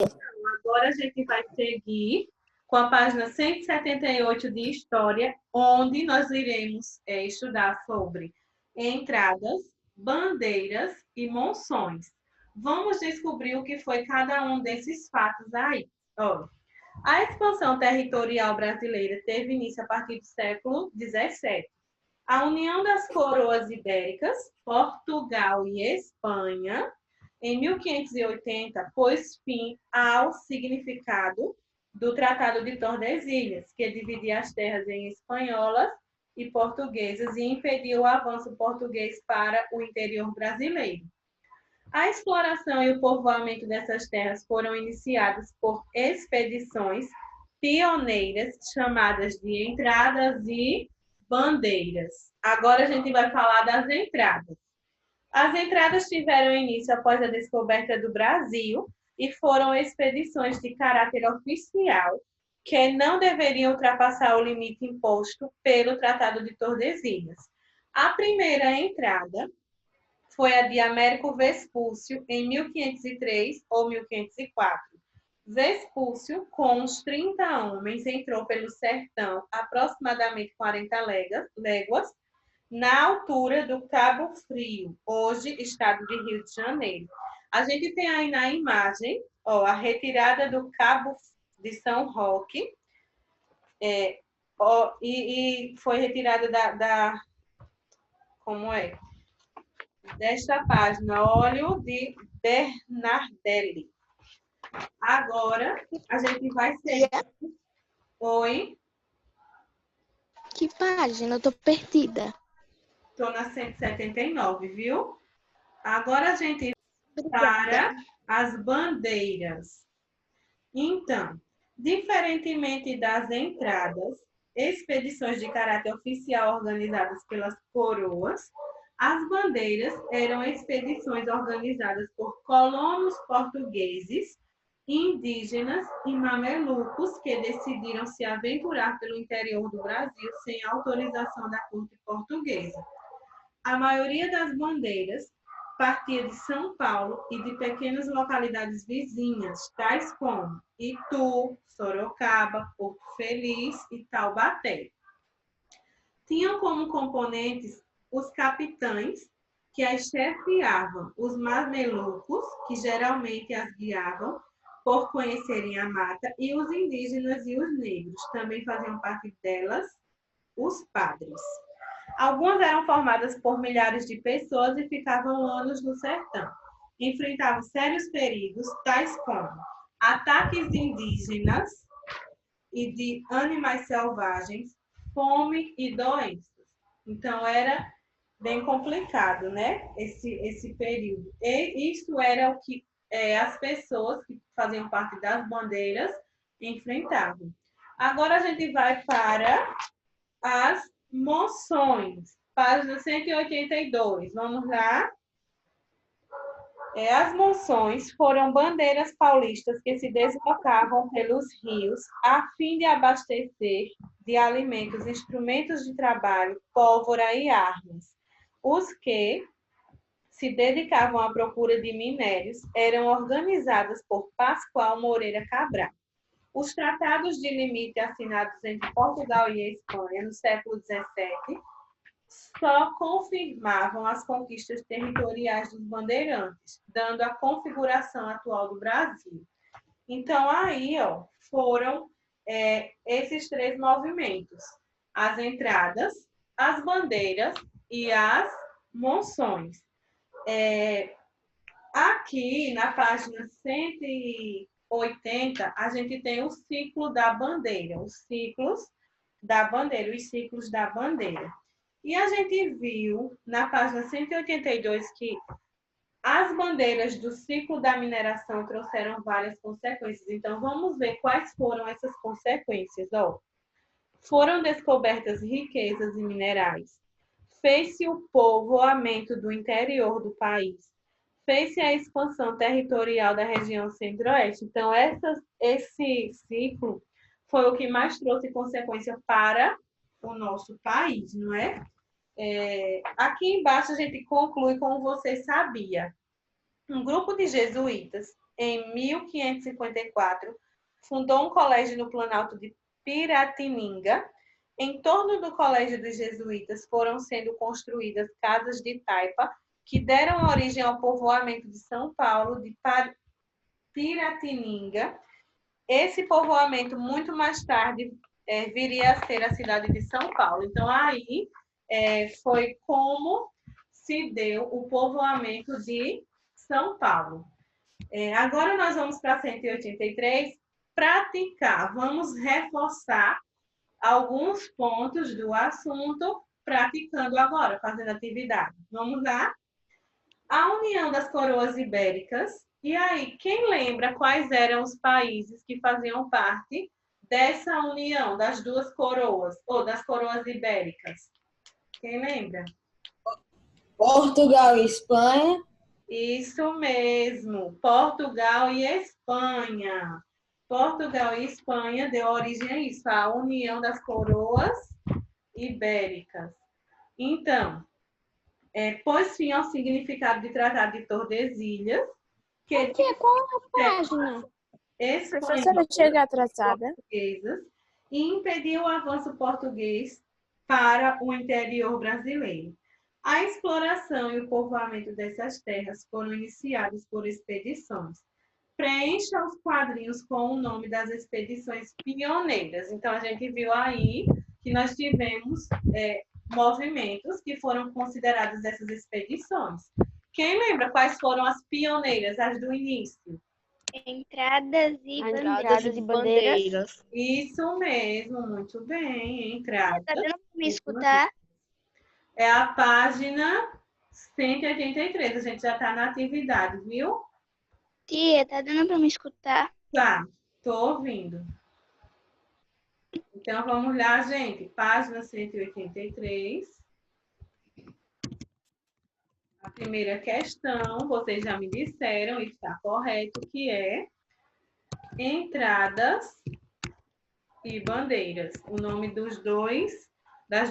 Agora a gente vai seguir com a página 178 de História, onde nós iremos estudar sobre entradas, bandeiras e monções. Vamos descobrir o que foi cada um desses fatos aí. Olha, a expansão territorial brasileira teve início a partir do século XVII. A união das coroas ibéricas, Portugal e Espanha, em 1580, pôs fim ao significado do Tratado de Tordesilhas, que dividia as terras em espanholas e portuguesas e impediu o avanço português para o interior brasileiro. A exploração e o povoamento dessas terras foram iniciados por expedições pioneiras chamadas de entradas e bandeiras. Agora a gente vai falar das entradas. As entradas tiveram início após a descoberta do Brasil e foram expedições de caráter oficial que não deveriam ultrapassar o limite imposto pelo Tratado de Tordesilhas. A primeira entrada foi a de Américo Vespúcio, em 1503 ou 1504. Vespúcio, com uns 30 homens, entrou pelo sertão, aproximadamente 40 léguas, na altura do Cabo Frio, hoje estado de Rio de Janeiro. A gente tem aí na imagem, a retirada do Cabo de São Roque, e foi retirada como é? Desta página, óleo de Bernardelli. Agora, a gente vai seguir. Oi? Que página? Eu tô perdida. Estou na 179, viu? Agora a gente para as bandeiras. Então, diferentemente das entradas, expedições de caráter oficial organizadas pelas coroas, as bandeiras eram expedições organizadas por colonos portugueses, indígenas e mamelucos que decidiram se aventurar pelo interior do Brasil sem autorização da corte portuguesa. A maioria das bandeiras partia de São Paulo e de pequenas localidades vizinhas, tais como Itu, Sorocaba, Porto Feliz e Taubaté. Tinham como componentes os capitães, que as chefiavam, os mamelucos, que geralmente as guiavam por conhecerem a mata, e os indígenas e os negros. Também faziam parte delas os padres. Algumas eram formadas por milhares de pessoas e ficavam anos no sertão. Enfrentavam sérios perigos, tais como ataques indígenas e de animais selvagens, fome e doenças. Então, era bem complicado, né? Esse período. E isso era o que as pessoas que faziam parte das bandeiras enfrentavam. Agora a gente vai para as moções, página 182. Vamos lá. As moções foram bandeiras paulistas que se deslocavam pelos rios a fim de abastecer de alimentos, instrumentos de trabalho, pólvora e armas. Os que se dedicavam à procura de minérios eram organizadas por Pascoal Moreira Cabral. Os tratados de limite assinados entre Portugal e Espanha no século XVII só confirmavam as conquistas territoriais dos bandeirantes, dando a configuração atual do Brasil. Então, aí, foram esses três movimentos: as entradas, as bandeiras e as monções. Aqui, na página 180, a gente tem o ciclo da bandeira, os ciclos da bandeira, os ciclos da bandeira. E a gente viu na página 182 que as bandeiras do ciclo da mineração trouxeram várias consequências. Então, vamos ver quais foram essas consequências. Foram descobertas riquezas e minerais. Fez-se o povoamento do interior do país. Fez-se a expansão territorial da região centro-oeste. Então, esse ciclo foi o que mais trouxe consequência para o nosso país, não é? Aqui embaixo a gente conclui como você sabia. Um grupo de jesuítas em 1554, fundou um colégio no Planalto de Piratininga. Em torno do Colégio dos Jesuítas foram sendo construídas casas de taipa, que deram origem ao povoamento de São Paulo de Piratininga. Esse povoamento, muito mais tarde, viria a ser a cidade de São Paulo. Então, aí foi como se deu o povoamento de São Paulo. Agora nós vamos para 183, praticar. Vamos reforçar alguns pontos do assunto, praticando agora, fazendo atividade. Vamos lá? A União das Coroas Ibéricas. E aí, quem lembra quais eram os países que faziam parte dessa união das duas coroas, ou das coroas ibéricas? Quem lembra? Portugal e Espanha. Isso mesmo, Portugal e Espanha. Portugal e Espanha deu origem a isso, a união das coroas ibéricas. Então, pôs fim ao significado de Tratado de Tordesilhas, que Qual é a página? Professora, chega atrasada. Portuguesas, e impediu o avanço português para o interior brasileiro. A exploração e o povoamento dessas terras foram iniciados por expedições. Preencha os quadrinhos com o nome das expedições pioneiras. Então, a gente viu aí que nós tivemos movimentos que foram considerados essas expedições. Quem lembra quais foram as pioneiras, as do início? Entradas e bandeiras. Isso mesmo, muito bem, entrada. Tá dando para me escutar? É a página 183, a gente já está na atividade, viu? Tia, tá dando para me escutar? Tá, estou ouvindo. Então, vamos lá, gente. Página 183. A primeira questão, vocês já me disseram, e está correto, que é entradas e bandeiras. O nome das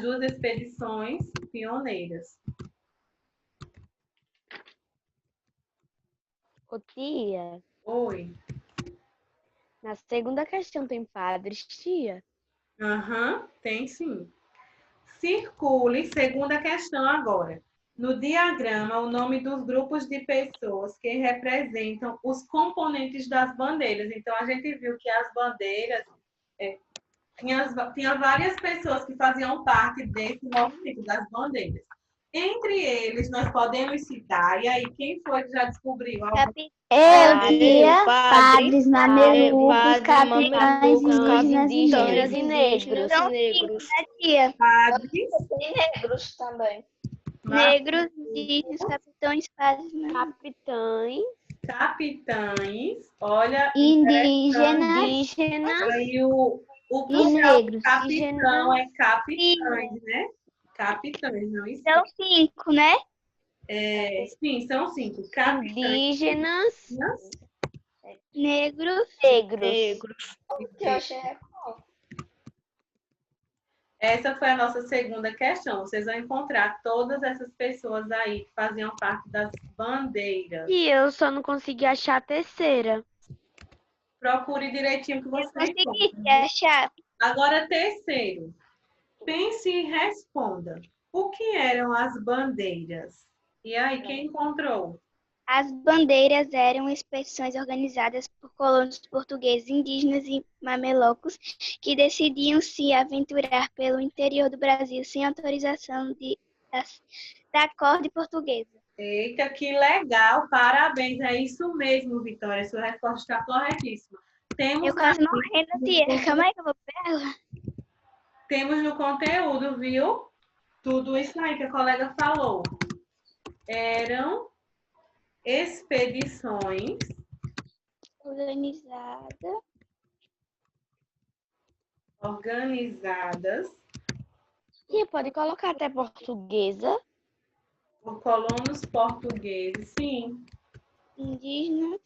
duas expedições pioneiras. Ô, tia, Oi. na segunda questão tem padres, tia? Aham, tem sim. Circule, segunda questão agora. No diagrama, o nome dos grupos de pessoas que representam os componentes das bandeiras. Então, a gente viu que as bandeiras, tinha várias pessoas que faziam parte desse movimento das bandeiras. Entre eles, nós podemos citar, e aí, quem foi que já descobriu? Tia, Padres, mamelucos, capitães, indígenas e negros. São cinco, né, tia? Padres, Negros também. Negros, indígenas, capitães, padres, capitães, olha, indígenas aí o e plural negros. capitão é capitães, né? Capitães, não isso? São cinco, né? Sim, são 5. Capitães, Indígenas, Negros. essa foi a nossa segunda questão. Vocês vão encontrar todas essas pessoas aí que faziam parte das bandeiras. e eu só não consegui achar a terceira. Procure direitinho que você Consegui encontra. achar. Agora, terceiro. Pense e responda. O que eram as bandeiras? E aí, quem encontrou? As bandeiras eram expedições organizadas por colonos portugueses, indígenas e mamelucos que decidiam se aventurar pelo interior do Brasil sem autorização da corte portuguesa. Eita, que legal! Parabéns! É isso mesmo, Vitória. Sua resposta está corretíssima. Eu quase morrendo, tia. Calma aí que eu vou pegar. Temos no conteúdo, viu? Tudo isso aí que a colega falou. Eram expedições organizadas E pode colocar até portuguesa. por colonos portugueses, sim. Indígenas.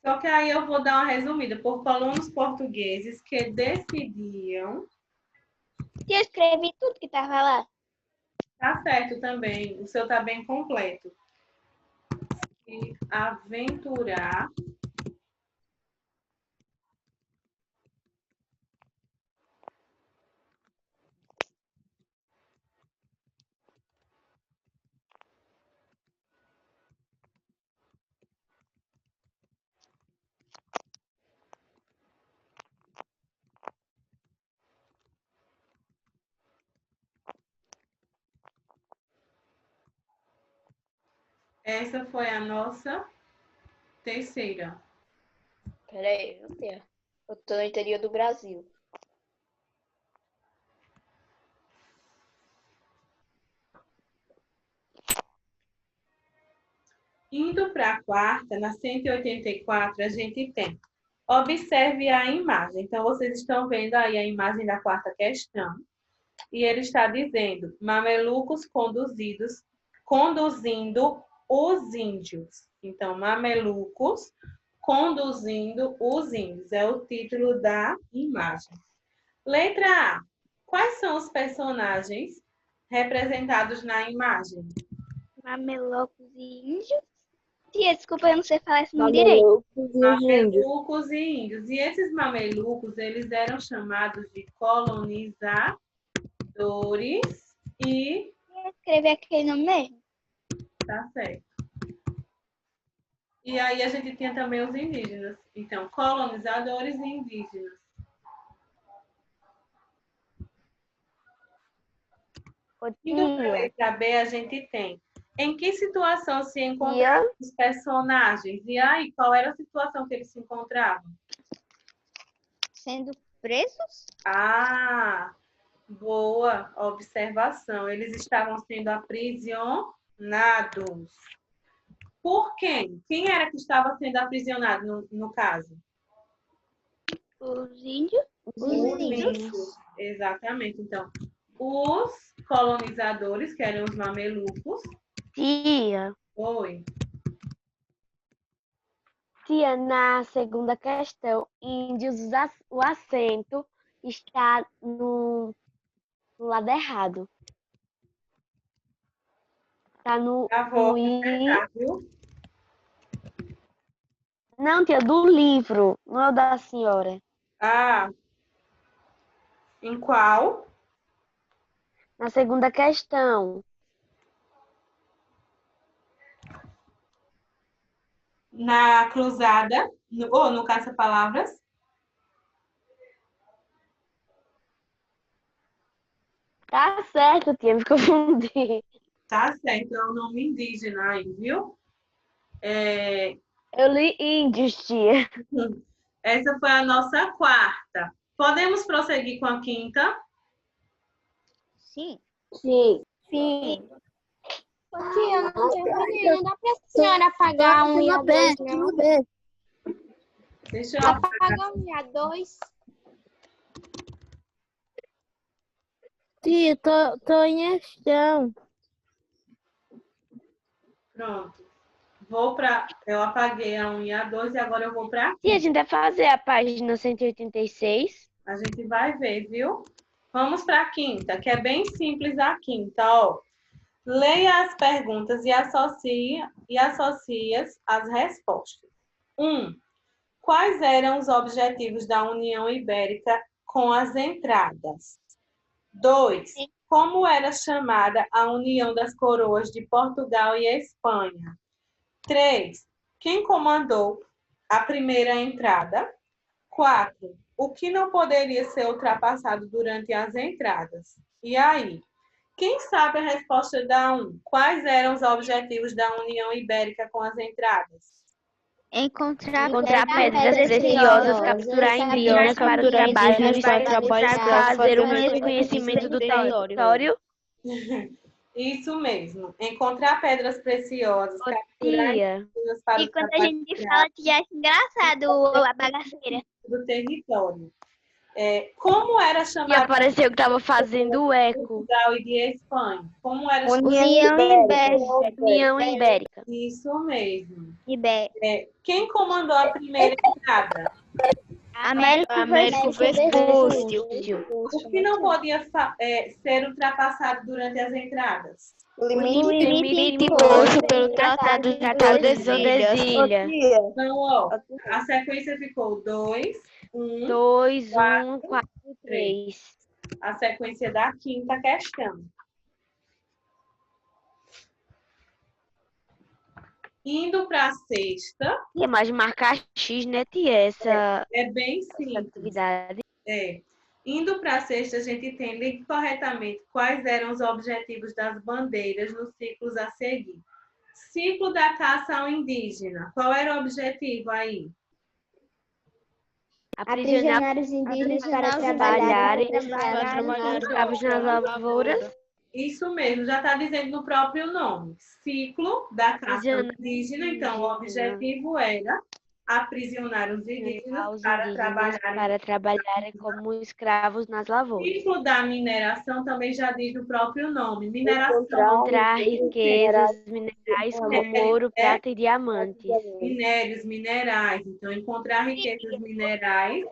Só que aí eu vou dar uma resumida. Por colonos portugueses que decidiam. Eu escrevi tudo que estava lá. Tá certo também. O seu tá bem completo. Se aventurar Essa foi a nossa terceira. Peraí, eu tô no interior do Brasil. Indo para a quarta, na 184, a gente tem. Observe a imagem. Então, vocês estão vendo aí a imagem da quarta questão. E ele está dizendo, mamelucos conduzindo os índios. Então, mamelucos conduzindo os índios. É o título da imagem. Letra A. Quais são os personagens representados na imagem? Mamelocos e índios. Tia, desculpa, eu não sei falar esse nome direito. Mamelucos e índios. E esses mamelucos, eles eram chamados de colonizadores e... Escrever aquele nome mesmo. Tá certo. E aí a gente tinha também os indígenas. Então, colonizadores e indígenas. Indo para a letra B, a gente tem. Em que situação se encontravam os personagens? E aí, qual era a situação que eles se encontravam? Sendo presos? Ah, boa observação. Eles estavam sendo aprisionados. Por quem? Quem era que estava sendo aprisionado no caso? Os índios? Os índios. Exatamente. Então, os colonizadores, que eram os mamelucos. Tia, Oi. na segunda questão, índios, o acento está no lado errado. Está no I. Viu? Não, tia, do livro, não é o da senhora. Ah. Em qual? Na segunda questão. Na cruzada, ou no caça-palavras. Tá certo, tia, me confundi. Tá certo, é o nome indígena aí, viu? Eu li índios, tia. Essa foi a nossa quarta. Podemos prosseguir com a quinta? Sim. Sim. Sim. Tia, eu não terminei. Não dá pra senhora apagar um e a dois, não? Deixa eu apagar. Apagar um e a dois. Tia, tô em ação. Pronto. Eu apaguei a 1 e a 2 e agora eu vou para a Tia, a quinta. gente vai fazer a página 186. A gente vai ver, viu? Vamos para a quinta, que é bem simples a quinta, ó. Leia as perguntas e associe as respostas. 1. Quais eram os objetivos da União Ibérica com as entradas? 2. Como era chamada a União das Coroas de Portugal e Espanha? 3. Quem comandou a primeira entrada? 4. O que não poderia ser ultrapassado durante as entradas? E aí? Quem sabe a resposta da 1? Quais eram os objetivos da União Ibérica com as entradas? Encontrar Pedras preciosas, capturar indígenas para o trabalho para fazer um reconhecimento do território. Isso mesmo. Encontrar pedras preciosas, capturar Tia, indígenas para E o quando a trabalho gente fala que já é engraçado a bagaceira. do território. Como era e chamada apareceu que estava fazendo eco. Portugal e de Espanha? Como era União Ibérica. Isso mesmo. Ibérica. Quem comandou a primeira entrada? Américo Vespucci. O que não podia ser ultrapassado durante as entradas? O limite imposto pelo Tratado de Tordesilhas. Então, ó, a sequência ficou 2, 1, 2, 1, 4, 3. a sequência da quinta questão. Indo para a sexta, E mais marcar X, né, tia? Essa é bem simples. atividade. É. Indo para a sexta, a gente tem ligue corretamente quais eram os objetivos das bandeiras nos ciclos a seguir. Ciclo da caça ao indígena. Qual era o objetivo aí? Aprisionar os indígenas para trabalharem escravos nas lavouras. Isso mesmo, já está dizendo no próprio nome. Ciclo da caça ao indígena. Então, o objetivo era aprisionar os indígenas para trabalharem como escravos nas lavouras. Ciclo da mineração também já diz o próprio nome. Mineração. Encontrar riquezas minerais como ouro, prata e diamantes. Minérios, minerais. Então, encontrar riquezas minerais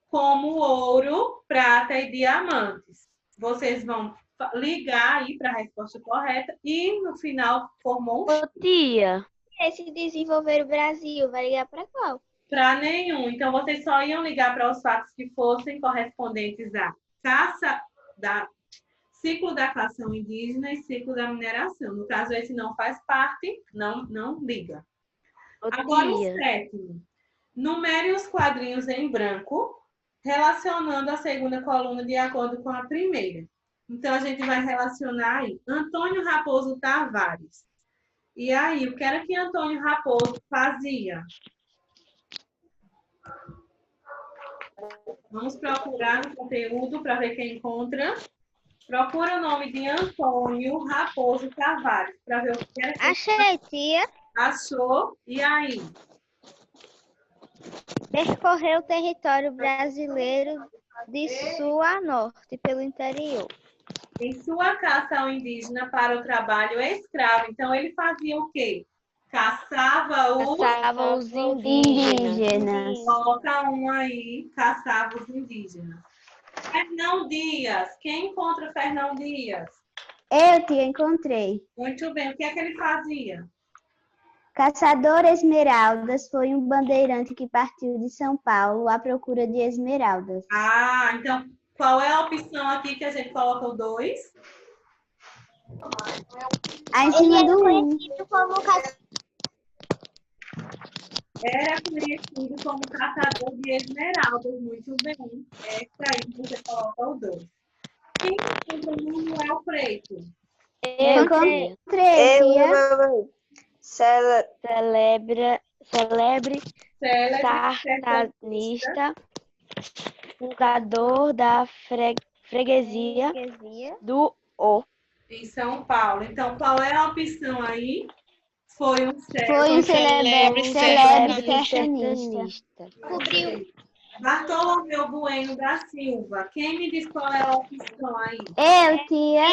como ouro, prata e diamantes. Vocês vão ligar aí para a resposta correta e no final formou um Ô, tia, Esse desenvolver o Brasil, vai ligar para qual? para nenhum. Então, vocês só iam ligar para os fatos que fossem correspondentes à ciclo da caça indígena e ciclo da mineração. No caso, esse não faz parte, não liga. ô, Agora, o tia. sétimo. Numere os quadrinhos em branco, relacionando a segunda coluna de acordo com a primeira. Então, a gente vai relacionar aí. Antônio Raposo Tavares. E aí, o que era que Antônio Raposo fazia? Vamos procurar no conteúdo para ver quem encontra. Procura o nome de Antônio Raposo Tavares para ver o que era que Achei, tia. achou. E aí? Percorreu o território brasileiro de sul a norte, pelo interior. Em sua caça ao indígena para o trabalho escravo. Então, ele fazia o quê? Caçava os indígenas. Coloca um aí, caçava os indígenas. Fernão Dias. Quem encontra Fernão Dias? Eu, tia, encontrei. Muito bem. O que é que ele fazia? Caçador Esmeraldas foi um bandeirante que partiu de São Paulo à procura de esmeraldas. Ah, então, qual é a opção aqui que a gente coloca o 2? Em cima do 1. Era conhecido como caçador de esmeraldas. Muito bem. Essa aí você coloca o 2. Quem encontra o Manuel Preto? Eu, Encontrei, tia. tia. Celebre Célebre sardanista, fundador da freguesia do O. em São Paulo. Então, qual é a opção aí? Foi um celebre sertanista. Cobriu. Bartolomeu Bueno da Silva. Quem me diz qual é a opção aí? Eu, tia.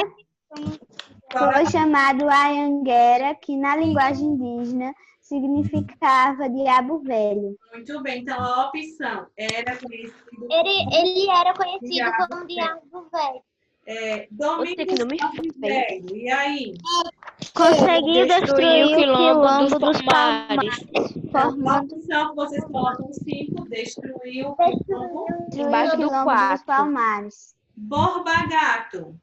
Qual é Foi chamado Anhanguera, que na linguagem indígena significava diabo velho. Muito bem. Então, a opção era conhecido Ele era conhecido como Diabo Velho. Domingos Torres Velho. E aí? Conseguiu destruir o quilombo dos Palmares. A opção que vocês colocam 5, destruiu o quilombo. Embaixo do quilombo dos 4. Palmares. Borba Gato.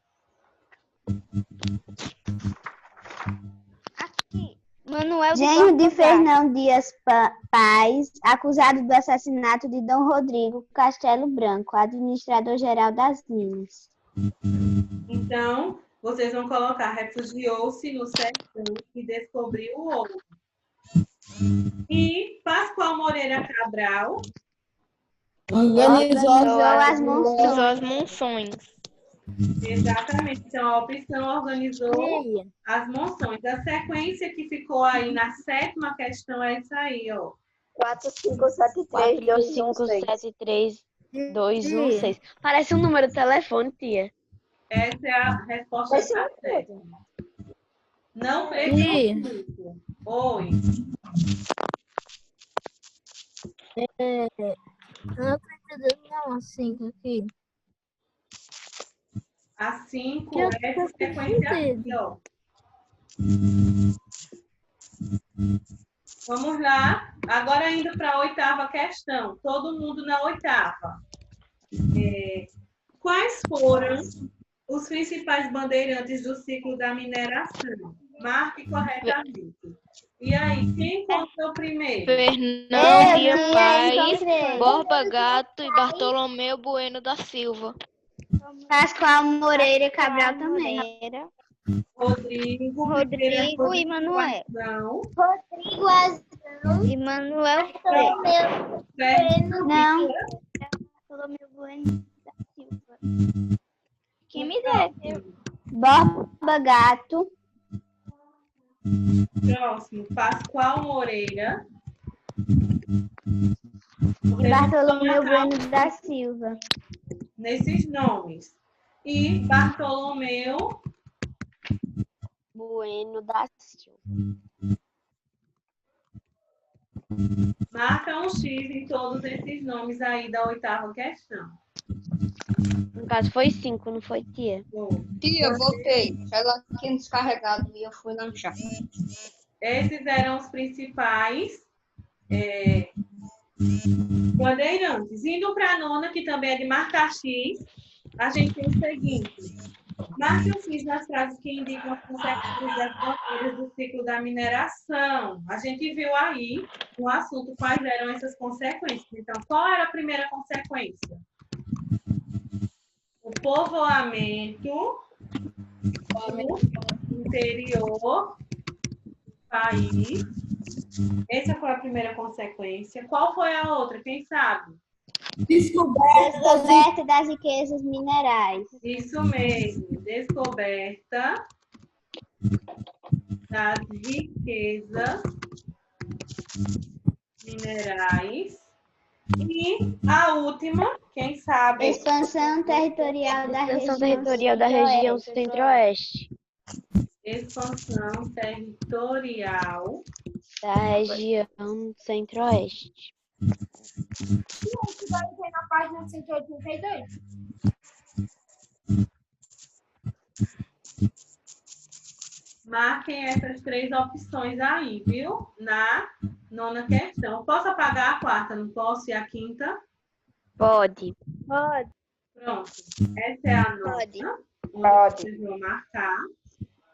Manuel genro de Fernão Dias Paz, acusado do assassinato de Dom Rodrigo Castelo Branco, administrador-geral das Minas. Então, vocês vão colocar refugiou-se no sertão e descobriu o ouro. E Pascoal Moreira Cabral Organizou as monções. Exatamente. Então, a opção organizou as monções. A sequência que ficou aí na sétima questão é isso aí, ó. 4, 5, 7, 3, 2, 1, 6. Parece um número de telefone, tia. Essa é a resposta certa. Não fez muito. Oi. Não tô entendendo não, assim, aqui. A 5 é essa sequência aqui, ó. Vamos lá. Agora indo para a 8ª questão. Todo mundo na 8ª. Quais foram os principais bandeirantes do ciclo da mineração? Marque corretamente. E aí, quem conta o primeiro? Fernão Dias Eu Paz, encontrei. Borba Gato e Bartolomeu Bueno da Silva. Pascoal Moreira e Cabral também. Rodrigo e Manuel. Não. Rodrigo Azul E Manuel Não. Bartolomeu Bueno da Silva. Quem me deve? Borba Gato. Próximo, Pascoal Moreira. E Bartolomeu Bueno da Silva. Nesses nomes. E Bartolomeu. Bueno da Silva. Marca um X em todos esses nomes aí da 8ª questão. No caso, foi 5, não foi, tia? Bom, Tia, voltei. Ela tinha descarregado e eu fui lanchar. esses eram os principais bandeirantes. Indo para a 9ª, que também é de marcar X, a gente tem o seguinte. Marque o X nas frases que indicam as consequências das bandeiras do ciclo da mineração. A gente viu aí no assunto quais eram essas consequências. Então, qual era a primeira consequência? O povoamento do interior do país. Essa foi a primeira consequência. Qual foi a outra? Quem sabe? Descoberta das riquezas minerais. Isso mesmo. Descoberta das riquezas minerais. E a última, quem sabe? Expansão territorial da Extensão região territorial da região centro-oeste. Expansão territorial. Da região centro-oeste. Vai ter na página 182. Marquem essas 3 opções aí, viu? Na 9ª questão. Posso apagar a 4ª, não posso? E a 5ª? Pode. Pronto. Essa é a 9ª. Onde vocês vão marcar.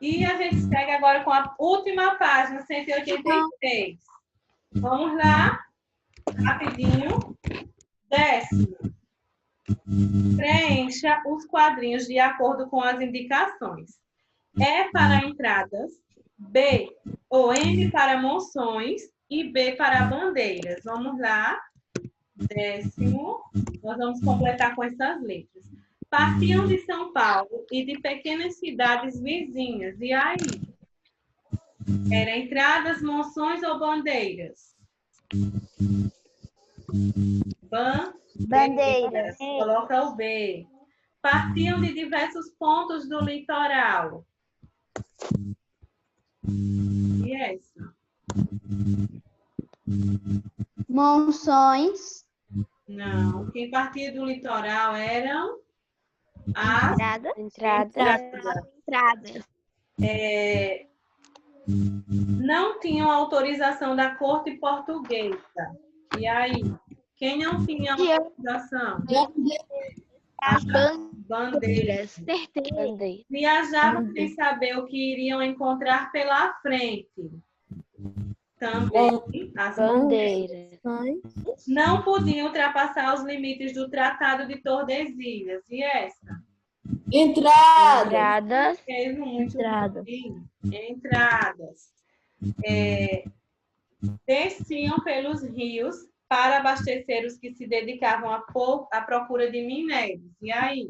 E a gente segue agora com a última página, 183. Vamos lá. Rapidinho. 10º. Preencha os quadrinhos de acordo com as indicações. E para entradas, B ou M para moções e B para bandeiras. Vamos lá. 10º. Nós vamos completar com essas letras. Partiam de São Paulo e de pequenas cidades vizinhas. E aí? Era entradas, moções ou bandeiras? Bandeiras. Coloca o B. Partiam de diversos pontos do litoral. E essa? Monções. Não. Quem partia do litoral eram as Entradas. não tinham autorização da corte portuguesa. E aí? Quem não tinha autorização? As Bandeiras. certeza. Viajavam sem saber o que iriam encontrar pela frente. Também as Bandeiras. não podiam ultrapassar os limites do Tratado de Tordesilhas. E essa? Entradas. Muito Entradas. bem. Entradas. Desciam pelos rios para abastecer os que se dedicavam à procura de minérios. E aí?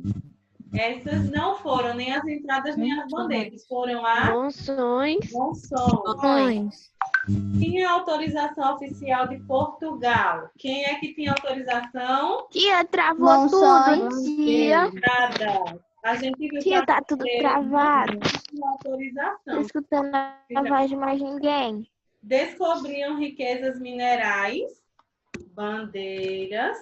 Essas não foram nem as entradas nem as bandeiras, foram as Monções. monções. Tinha autorização oficial de Portugal. Quem é que tinha autorização? Tia, travou Monções. tudo. Tia, Nada. A gente viu que tia, a tá tudo brasileira travado. não tinha autorização. Não escutando a voz de mais ninguém. Descobriam riquezas minerais, bandeiras,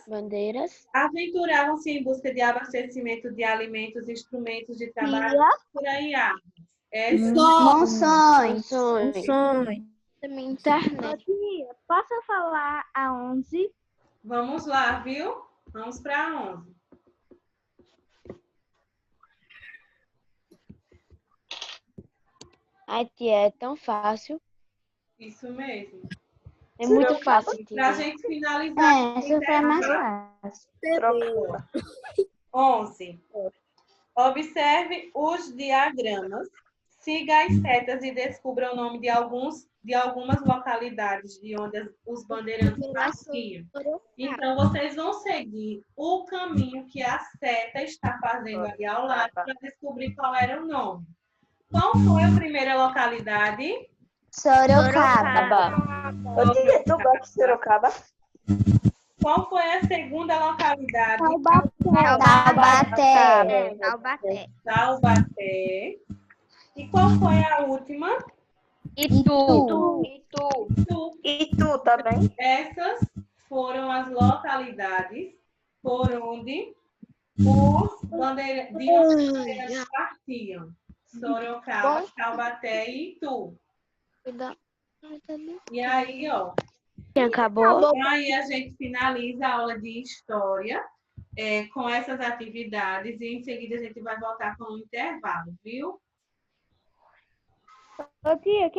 aventuravam-se em busca de abastecimento de alimentos, instrumentos de trabalho, por aí armas. Monções. Internet. Posso falar a 11? Vamos lá, viu? Vamos para a 11. Ai, tia, é tão fácil. Isso mesmo. É muito fácil, Para a tia. gente finalizar. Essa foi mais fácil. 11. Observe os diagramas, siga as setas e descubra o nome de algumas localidades de onde os bandeirantes partiam. Então, vocês vão seguir o caminho que a seta está fazendo ali ao lado para descobrir qual era o nome. Qual foi a primeira localidade? Sorocaba. Tia, tu gosta de Sorocaba? Qual foi a segunda localidade? Taubaté. E qual foi a última? Itu. E tu também? Essas foram as localidades por onde os bandeirantes partiam. Sorocaba, Taubaté e Itu. E aí, ó. Acabou? Aí a gente finaliza a aula de história com essas atividades e em seguida a gente vai voltar com um intervalo, viu? Ô, tia,